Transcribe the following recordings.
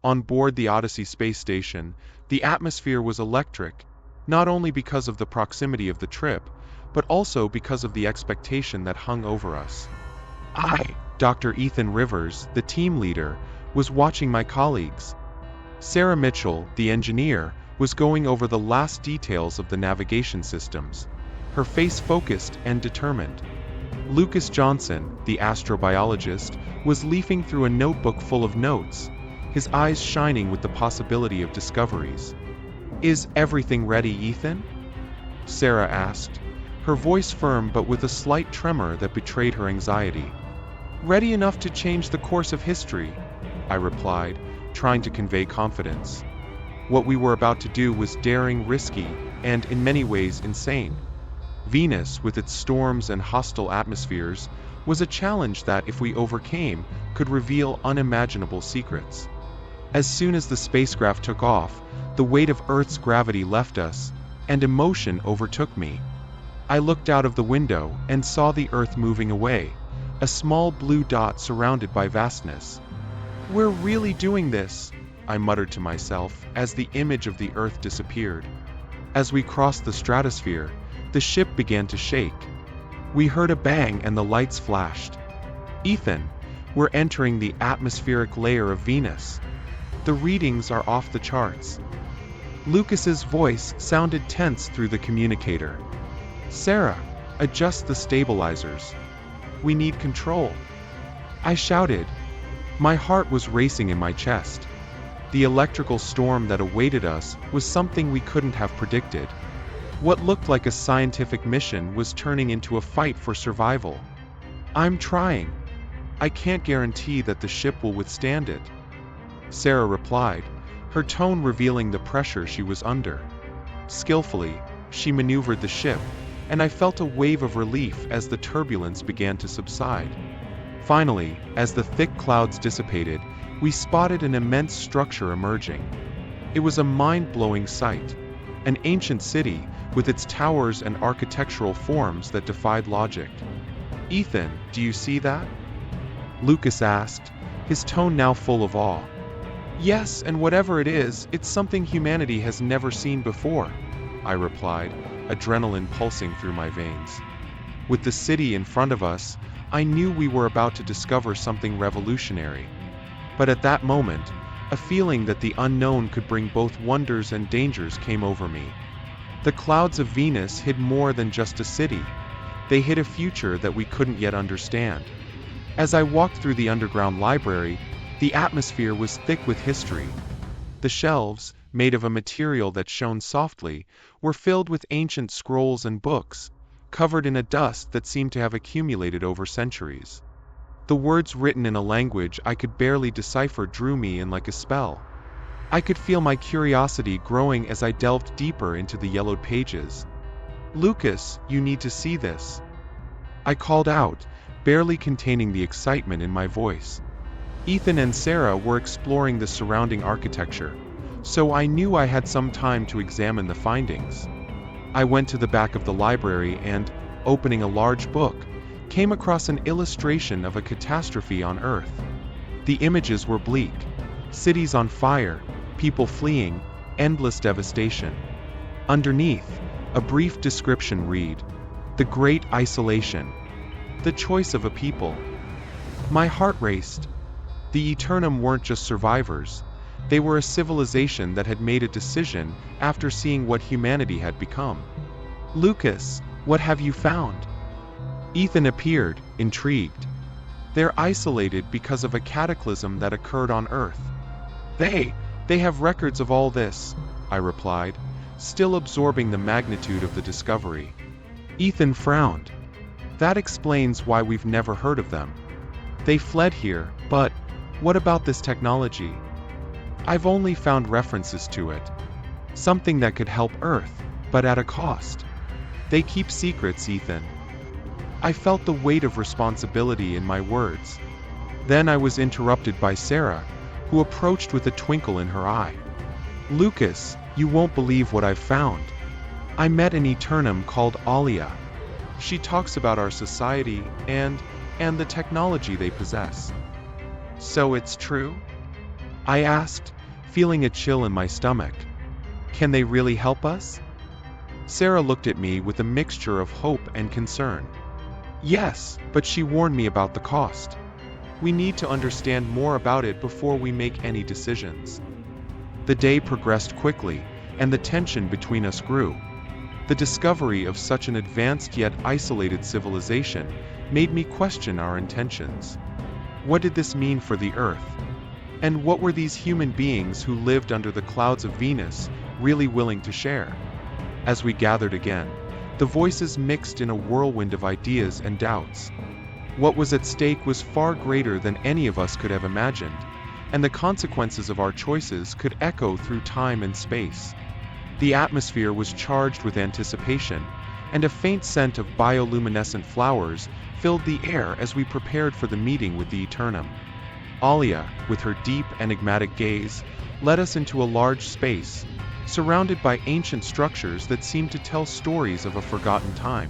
On board the Odyssey space station, the atmosphere was electric, not only because of the proximity of the trip, but also because of the expectation that hung over us. I, Dr. Ethan Rivers, the team leader, was watching my colleagues. Sarah Mitchell, the engineer, was going over the last details of the navigation systems, her face focused and determined. Lucas Johnson, the astrobiologist, was leafing through a notebook full of notes, his eyes shining with the possibility of discoveries. "Is everything ready, Ethan?" Sarah asked, her voice firm but with a slight tremor that betrayed her anxiety. "Ready enough to change the course of history," I replied, trying to convey confidence. What we were about to do was daring, risky, and in many ways insane. Venus, with its storms and hostile atmospheres, was a challenge that, if we overcame, could reveal unimaginable secrets. As soon as the spacecraft took off, the weight of Earth's gravity left us, and emotion overtook me. I looked out of the window and saw the Earth moving away, a small blue dot surrounded by vastness. "We're really doing this," I muttered to myself as the image of the Earth disappeared. As we crossed the stratosphere, the ship began to shake. We heard a bang and the lights flashed. "Ethan, we're entering the atmospheric layer of Venus. The readings are off the charts." Lucas's voice sounded tense through the communicator. "Sarah, adjust the stabilizers. We need control." I shouted. My heart was racing in my chest. The electrical storm that awaited us was something we couldn't have predicted. What looked like a scientific mission was turning into a fight for survival. "I'm trying. I can't guarantee that the ship will withstand it," Sarah replied, her tone revealing the pressure she was under. Skillfully, she maneuvered the ship, and I felt a wave of relief as the turbulence began to subside. Finally, as the thick clouds dissipated, we spotted an immense structure emerging. It was a mind-blowing sight, an ancient city with its towers and architectural forms that defied logic. "Ethan, do you see that?" Lucas asked, his tone now full of awe. "Yes, and whatever it is, it's something humanity has never seen before," I replied, adrenaline pulsing through my veins. With the city in front of us, I knew we were about to discover something revolutionary. But at that moment, a feeling that the unknown could bring both wonders and dangers came over me. The clouds of Venus hid more than just a city. They hid a future that we couldn't yet understand. As I walked through the underground library, the atmosphere was thick with history. The shelves, made of a material that shone softly, were filled with ancient scrolls and books, covered in a dust that seemed to have accumulated over centuries. The words written in a language I could barely decipher drew me in like a spell. I could feel my curiosity growing as I delved deeper into the yellowed pages. "Lucas, you need to see this," I called out, barely containing the excitement in my voice. Ethan and Sarah were exploring the surrounding architecture, so I knew I had some time to examine the findings. I went to the back of the library and, opening a large book, came across an illustration of a catastrophe on Earth. The images were bleak: cities on fire, people fleeing, endless devastation. Underneath, a brief description read, "The Great Isolation. The choice of a people." My heart raced. The Eternum weren't just survivors. They were a civilization that had made a decision after seeing what humanity had become. "Lucas, what have you found?" Ethan appeared, intrigued. "They're isolated because of a cataclysm that occurred on Earth." They have records of all this," I replied, still absorbing the magnitude of the discovery. Ethan frowned. "That explains why we've never heard of them. They fled here, but what about this technology?" "I've only found references to it. Something that could help Earth, but at a cost. They keep secrets, Ethan." I felt the weight of responsibility in my words. Then I was interrupted by Sarah, who approached with a twinkle in her eye. "Lucas, you won't believe what I've found. I met an Eternum called Alia. She talks about our society and the technology they possess." "So it's true?" I asked, feeling a chill in my stomach. Can they really help us? Sarah looked at me with a mixture of hope and concern. Yes, but she warned me about the cost. We need to understand more about it before we make any decisions. The day progressed quickly, and the tension between us grew. The discovery of such an advanced yet isolated civilization made me question our intentions. What did this mean for the Earth? And what were these human beings who lived under the clouds of Venus really willing to share? As we gathered again, the voices mixed in a whirlwind of ideas and doubts. What was at stake was far greater than any of us could have imagined, and the consequences of our choices could echo through time and space. The atmosphere was charged with anticipation, and a faint scent of bioluminescent flowers filled the air as we prepared for the meeting with the Eternum. Alia, with her deep, enigmatic gaze, led us into a large space, surrounded by ancient structures that seemed to tell stories of a forgotten time.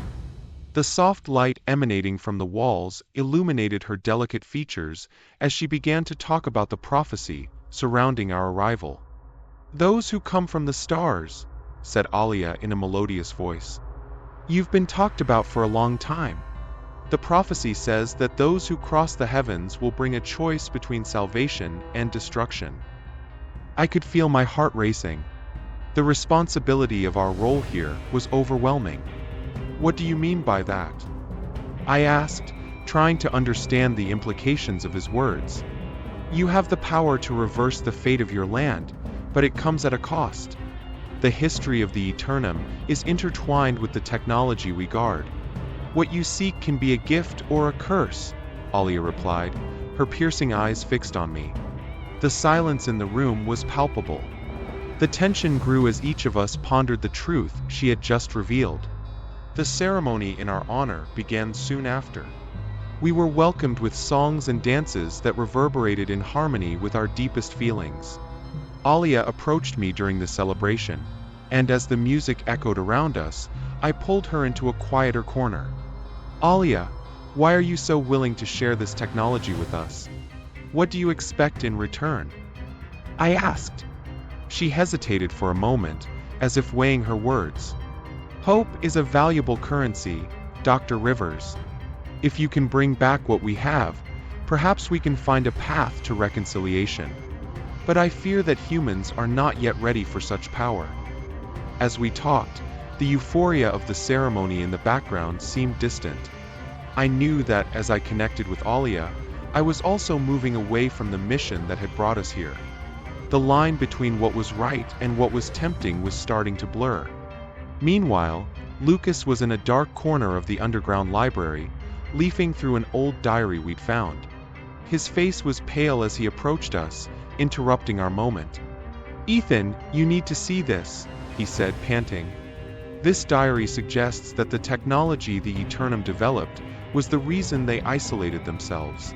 The soft light emanating from the walls illuminated her delicate features as she began to talk about the prophecy surrounding our arrival. "Those who come from the stars," said Alia in a melodious voice. "You've been talked about for a long time. The prophecy says that those who cross the heavens will bring a choice between salvation and destruction." I could feel my heart racing. The responsibility of our role here was overwhelming. "What do you mean by that?" I asked, trying to understand the implications of his words. "You have the power to reverse the fate of your land, but it comes at a cost. The history of the Eternum is intertwined with the technology we guard. What you seek can be a gift or a curse," Alia replied, her piercing eyes fixed on me. The silence in the room was palpable. The tension grew as each of us pondered the truth she had just revealed. The ceremony in our honor began soon after. We were welcomed with songs and dances that reverberated in harmony with our deepest feelings. Alia approached me during the celebration, and as the music echoed around us, I pulled her into a quieter corner. "Alia, why are you so willing to share this technology with us? What do you expect in return?" I asked. She hesitated for a moment, as if weighing her words. "Hope is a valuable currency, Dr. Rivers. If you can bring back what we have, perhaps we can find a path to reconciliation. But I fear that humans are not yet ready for such power." As we talked, the euphoria of the ceremony in the background seemed distant. I knew that as I connected with Alia, I was also moving away from the mission that had brought us here. The line between what was right and what was tempting was starting to blur. Meanwhile, Lucas was in a dark corner of the underground library, leafing through an old diary we'd found. His face was pale as he approached us, interrupting our moment. "Ethan, you need to see this," he said, panting. "This diary suggests that the technology the Eternum developed was the reason they isolated themselves.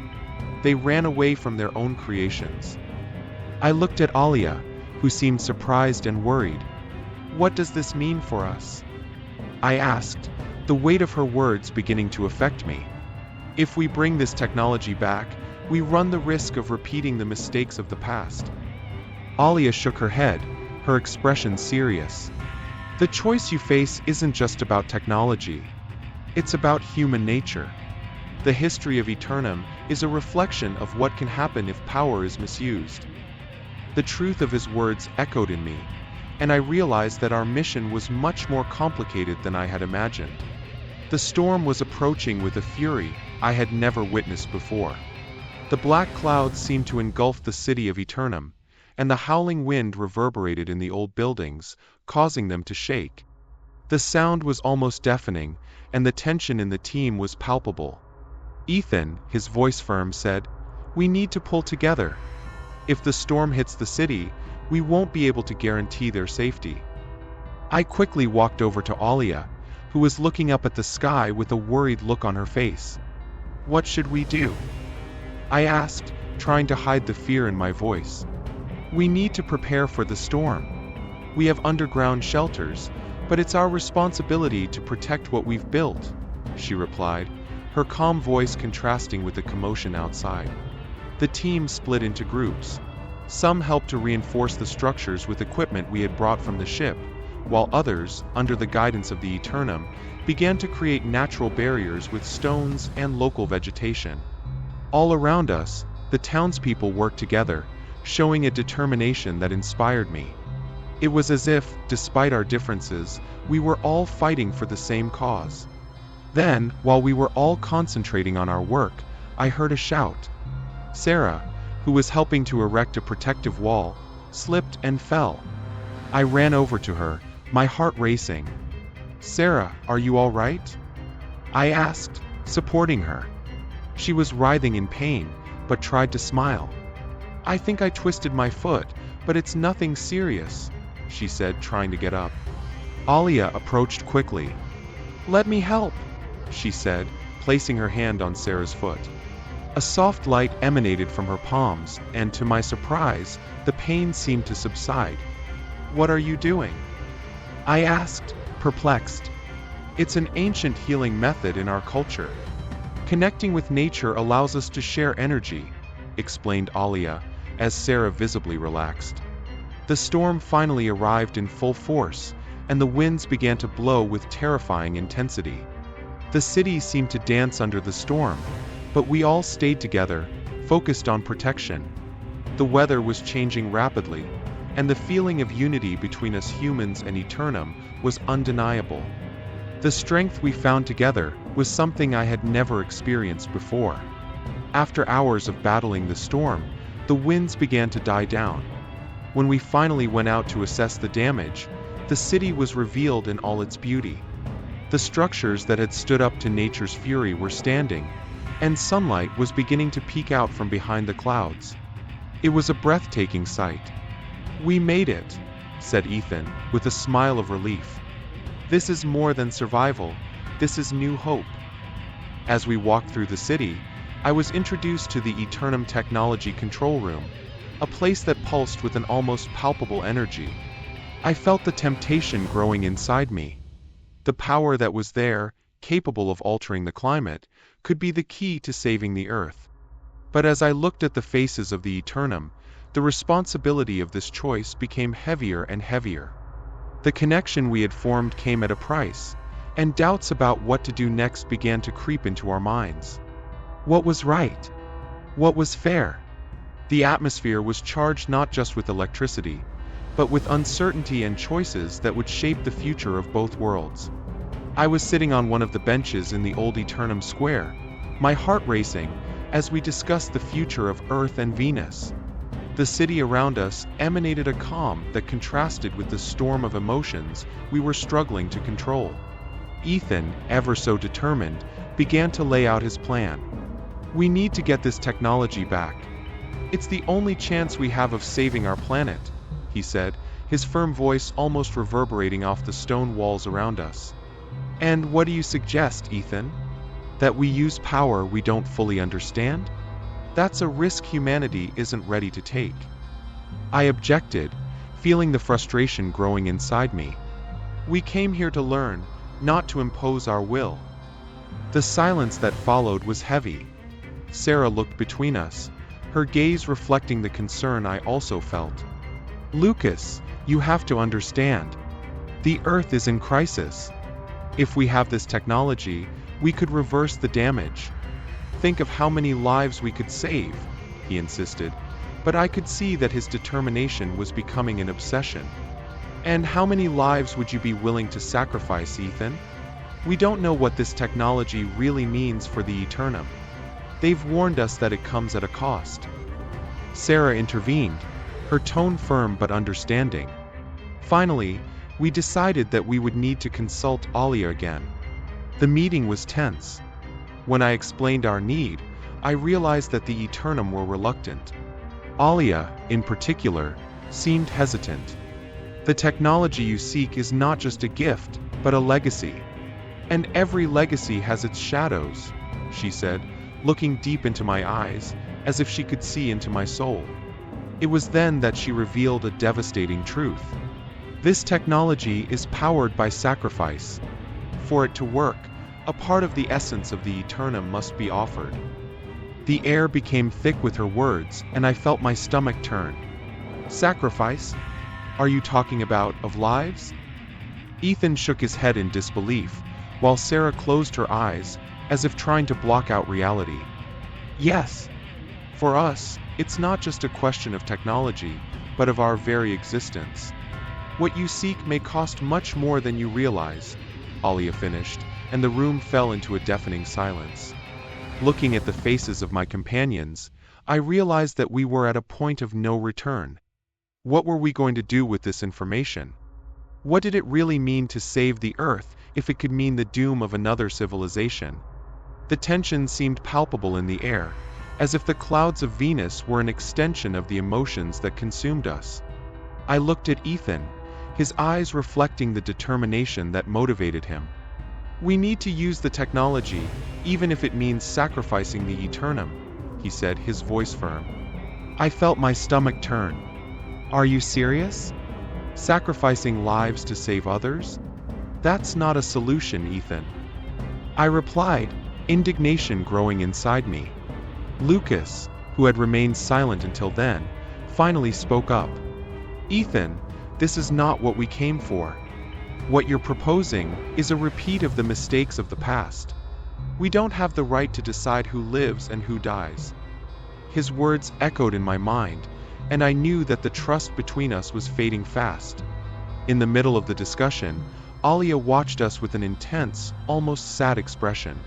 They ran away from their own creations." I looked at Alia, who seemed surprised and worried. "What does this mean for us?" I asked, the weight of her words beginning to affect me. "If we bring this technology back, we run the risk of repeating the mistakes of the past." Alia shook her head, her expression serious. "The choice you face isn't just about technology. It's about human nature. The history of Eternum is a reflection of what can happen if power is misused." The truth of his words echoed in me, and I realized that our mission was much more complicated than I had imagined. The storm was approaching with a fury I had never witnessed before. The black clouds seemed to engulf the city of Eternum, and the howling wind reverberated in the old buildings, causing them to shake. The sound was almost deafening, and the tension in the team was palpable. "Ethan," his voice firm, said, "we need to pull together. If the storm hits the city, we won't be able to guarantee their safety." I quickly walked over to Alia, who was looking up at the sky with a worried look on her face. "What should we do?" I asked, trying to hide the fear in my voice. "We need to prepare for the storm. We have underground shelters, but it's our responsibility to protect what we've built," she replied, her calm voice contrasting with the commotion outside. The team split into groups. Some helped to reinforce the structures with equipment we had brought from the ship, while others, under the guidance of the Eternum, began to create natural barriers with stones and local vegetation. All around us, the townspeople worked together, showing a determination that inspired me. It was as if, despite our differences, we were all fighting for the same cause. Then, while we were all concentrating on our work, I heard a shout. Sarah, who was helping to erect a protective wall, slipped and fell. I ran over to her, my heart racing. "Sarah, are you all right?" I asked, supporting her. She was writhing in pain, but tried to smile. "I think I twisted my foot, but it's nothing serious," she said, trying to get up. Alia approached quickly. "Let me help," she said, placing her hand on Sarah's foot. A soft light emanated from her palms, and to my surprise, the pain seemed to subside. "What are you doing?" I asked, perplexed. "It's an ancient healing method in our culture. Connecting with nature allows us to share energy," explained Alia, as Sarah visibly relaxed. The storm finally arrived in full force, and the winds began to blow with terrifying intensity. The city seemed to dance under the storm, but we all stayed together, focused on protection. The weather was changing rapidly, and the feeling of unity between us humans and Eternum was undeniable. The strength we found together was something I had never experienced before. After hours of battling the storm, the winds began to die down. When we finally went out to assess the damage, the city was revealed in all its beauty. The structures that had stood up to nature's fury were standing, and sunlight was beginning to peek out from behind the clouds. It was a breathtaking sight. "We made it," said Ethan, with a smile of relief. "This is more than survival, this is new hope." As we walked through the city, I was introduced to the Eternum Technology Control Room, a place that pulsed with an almost palpable energy. I felt the temptation growing inside me. The power that was there, capable of altering the climate, could be the key to saving the Earth. But as I looked at the faces of the Eternum, the responsibility of this choice became heavier and heavier. The connection we had formed came at a price, and doubts about what to do next began to creep into our minds. What was right? What was fair? The atmosphere was charged not just with electricity, but with uncertainty and choices that would shape the future of both worlds. I was sitting on one of the benches in the old Eternum Square, my heart racing, as we discussed the future of Earth and Venus. The city around us emanated a calm that contrasted with the storm of emotions we were struggling to control. Ethan, ever so determined, began to lay out his plan. "We need to get this technology back. It's the only chance we have of saving our planet," he said, his firm voice almost reverberating off the stone walls around us. "And what do you suggest, Ethan? That we use power we don't fully understand? That's a risk humanity isn't ready to take." I objected, feeling the frustration growing inside me. "We came here to learn, not to impose our will." The silence that followed was heavy. Sarah looked between us, her gaze reflecting the concern I also felt. "Lucas, you have to understand. The Earth is in crisis. If we have this technology, we could reverse the damage. Think of how many lives we could save," he insisted, but I could see that his determination was becoming an obsession. "And how many lives would you be willing to sacrifice, Ethan? We don't know what this technology really means for the Eternum. They've warned us that it comes at a cost." Sarah intervened, her tone firm but understanding. Finally, we decided that we would need to consult Alia again. The meeting was tense. When I explained our need, I realized that the Eternum were reluctant. Alia, in particular, seemed hesitant. "The technology you seek is not just a gift, but a legacy. And every legacy has its shadows," she said, looking deep into my eyes, as if she could see into my soul. It was then that she revealed a devastating truth. This technology is powered by sacrifice. For it to work, a part of the essence of the Eternum must be offered. The air became thick with her words, and I felt my stomach turn. Sacrifice? Are you talking about of lives? Ethan shook his head in disbelief, while Sarah closed her eyes, as if trying to block out reality. Yes. For us, it's not just a question of technology, but of our very existence. What you seek may cost much more than you realize, Alia finished, and the room fell into a deafening silence. Looking at the faces of my companions, I realized that we were at a point of no return. What were we going to do with this information? What did it really mean to save the Earth if it could mean the doom of another civilization? The tension seemed palpable in the air, as if the clouds of Venus were an extension of the emotions that consumed us. I looked at Ethan, his eyes reflecting the determination that motivated him. We need to use the technology, even if it means sacrificing the Eternum, he said, his voice firm. I felt my stomach turn. Are you serious? Sacrificing lives to save others? That's not a solution, Ethan. I replied, indignation growing inside me. Lucas, who had remained silent until then, finally spoke up. Ethan, this is not what we came for. What you're proposing is a repeat of the mistakes of the past. We don't have the right to decide who lives and who dies. His words echoed in my mind, and I knew that the trust between us was fading fast. In the middle of the discussion, Alia watched us with an intense, almost sad expression.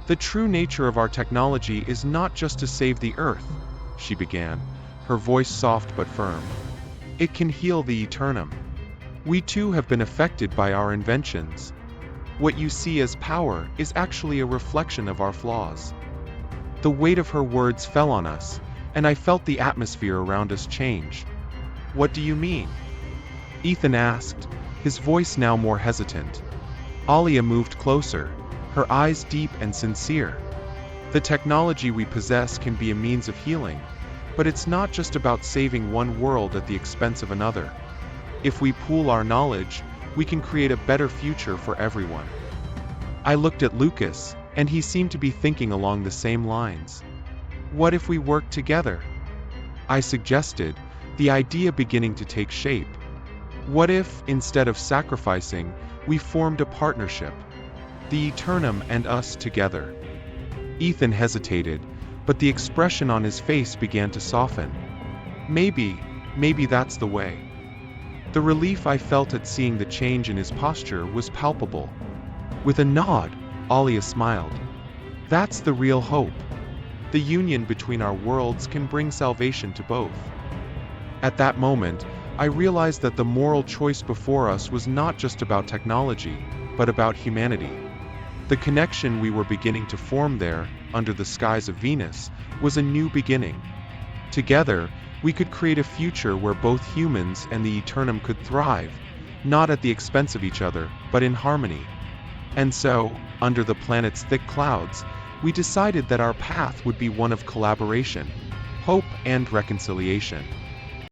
The true nature of our technology is not just to save the Earth, she began, her voice soft but firm. It can heal the Eternum. We too have been affected by our inventions. What you see as power is actually a reflection of our flaws. The weight of her words fell on us, and I felt the atmosphere around us change. What do you mean? Ethan asked, his voice now more hesitant. Alia moved closer, her eyes deep and sincere. The technology we possess can be a means of healing, but it's not just about saving one world at the expense of another. If we pool our knowledge, we can create a better future for everyone. I looked at Lucas, and he seemed to be thinking along the same lines. What if we work together? I suggested, the idea beginning to take shape. What if, instead of sacrificing, we formed a partnership? The Eternum and us together. Ethan hesitated, but the expression on his face began to soften. Maybe that's the way. The relief I felt at seeing the change in his posture was palpable. With a nod, Alia smiled. That's the real hope. The union between our worlds can bring salvation to both. At that moment, I realized that the moral choice before us was not just about technology, but about humanity. The connection we were beginning to form there, under the skies of Venus, was a new beginning. Together, we could create a future where both humans and the Eternum could thrive, not at the expense of each other, but in harmony. And so, under the planet's thick clouds, we decided that our path would be one of collaboration, hope, and reconciliation.